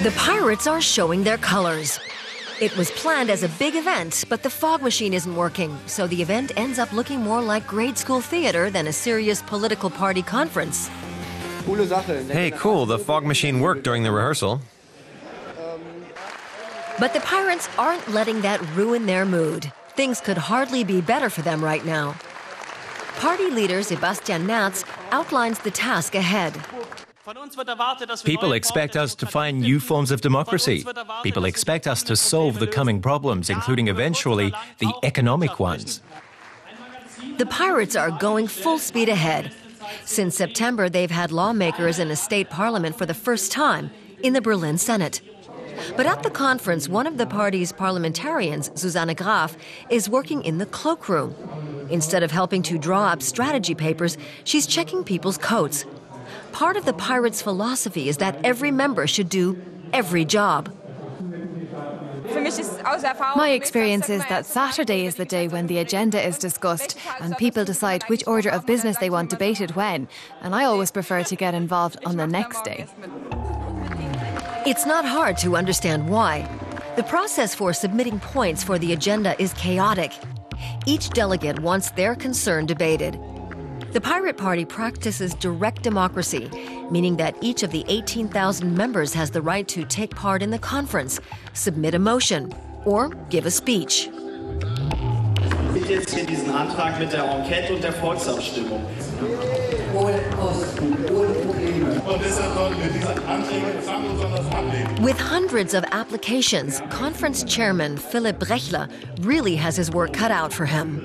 The pirates are showing their colors. It was planned as a big event, but the fog machine isn't working, so the event ends up looking more like grade school theater than a serious political party conference. Hey, cool, the fog machine worked during the rehearsal. But the pirates aren't letting that ruin their mood. Things could hardly be better for them right now. Party leader Sebastian Merz outlines the task ahead. People expect us to find new forms of democracy. People expect us to solve the coming problems, including eventually the economic ones. The pirates are going full speed ahead. Since September, they've had lawmakers in a state parliament for the first time in the Berlin Senate. But at the conference, one of the party's parliamentarians, Susanne Graf, is working in the cloakroom. Instead of helping to draw up strategy papers, she's checking people's coats. Part of the pirates' philosophy is that every member should do every job. My experience is that Saturday is the day when the agenda is discussed and people decide which order of business they want debated when, and I always prefer to get involved on the next day. It's not hard to understand why. The process for submitting points for the agenda is chaotic. Each delegate wants their concern debated. The Pirate Party practices direct democracy, meaning that each of the 18,000 members has the right to take part in the conference, submit a motion, or give a speech. With hundreds of applications, conference chairman Philipp Brechler really has his work cut out for him.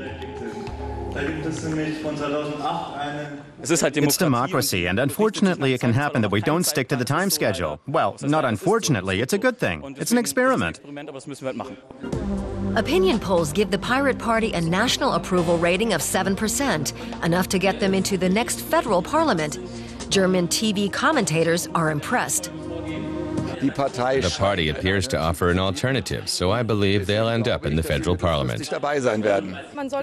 It's democracy, and unfortunately it can happen that we don't stick to the time schedule. Well, not unfortunately, it's a good thing. It's an experiment. Opinion polls give the Pirate Party a national approval rating of 7%, enough to get them into the next federal parliament. German TV commentators are impressed. The party appears to offer an alternative, so I believe they'll end up in the federal parliament.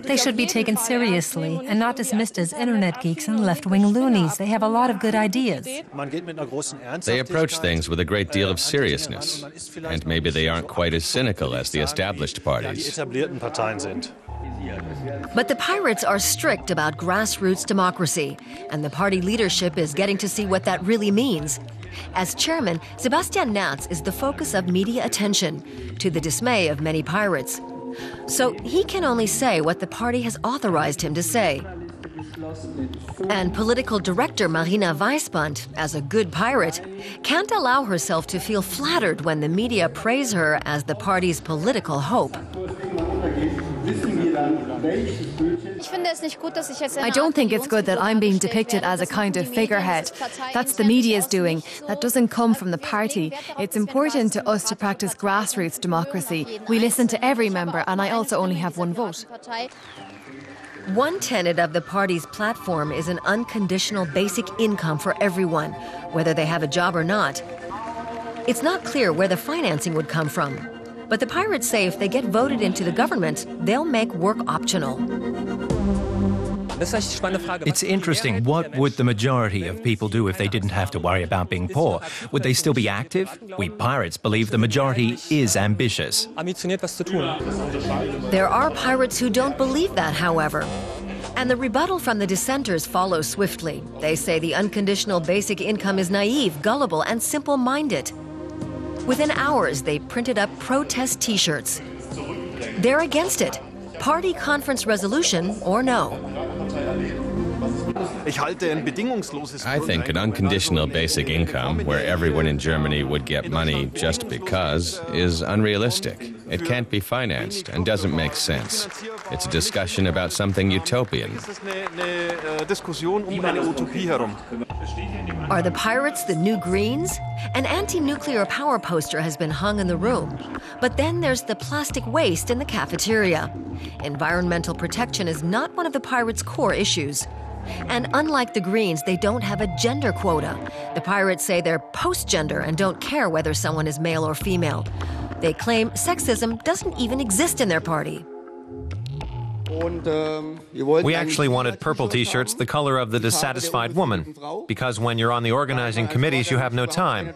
They should be taken seriously and not dismissed as internet geeks and left-wing loonies. They have a lot of good ideas. They approach things with a great deal of seriousness, and maybe they aren't quite as cynical as the established parties. But the pirates are strict about grassroots democracy, and the party leadership is getting to see what that really means. As chairman, Sebastian Merz is the focus of media attention, to the dismay of many pirates. So he can only say what the party has authorized him to say. And political director Marina Weisband, as a good pirate, can't allow herself to feel flattered when the media praise her as the party's political hope. I don't think it's good that I'm being depicted as a kind of figurehead. That's the media's doing. That doesn't come from the party. It's important to us to practice grassroots democracy. We listen to every member, and I also only have one vote. One tenet of the party's platform is an unconditional basic income for everyone, whether they have a job or not. It's not clear where the financing would come from. But the pirates say if they get voted into the government, they'll make work optional. It's interesting. What would the majority of people do if they didn't have to worry about being poor? Would they still be active? We pirates believe the majority is ambitious. There are pirates who don't believe that, however. And the rebuttal from the dissenters follows swiftly. They say the unconditional basic income is naive, gullible, and simple-minded. Within hours, they printed up protest T-shirts. They're against it. Party conference resolution or no. I think an unconditional basic income, where everyone in Germany would get money just because, is unrealistic. It can't be financed and doesn't make sense. It's a discussion about something utopian. Are the pirates the new Greens? An anti-nuclear power poster has been hung in the room. But then there's the plastic waste in the cafeteria. Environmental protection is not one of the pirates' core issues. And unlike the Greens, they don't have a gender quota. The pirates say they're post-gender and don't care whether someone is male or female. They claim sexism doesn't even exist in their party. We actually wanted purple t-shirts the color of the dissatisfied woman, because when you're on the organizing committees, you have no time.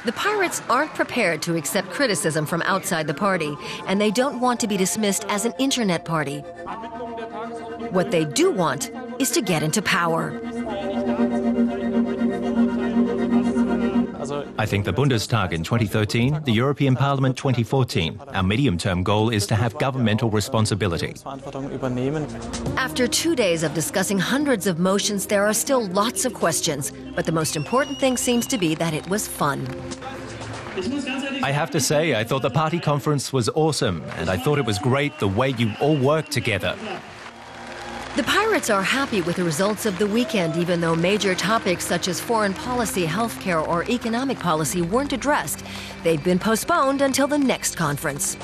The Pirates aren't prepared to accept criticism from outside the party, and they don't want to be dismissed as an internet party. What they do want is to get into power. I think the Bundestag in 2013, the European Parliament 2014. Our medium-term goal is to have governmental responsibility. After 2 days of discussing hundreds of motions, there are still lots of questions. But the most important thing seems to be that it was fun. I have to say, I thought the party conference was awesome, and I thought it was great the way you all worked together. The Pirates are happy with the results of the weekend, even though major topics such as foreign policy, healthcare, or economic policy weren't addressed. They've been postponed until the next conference.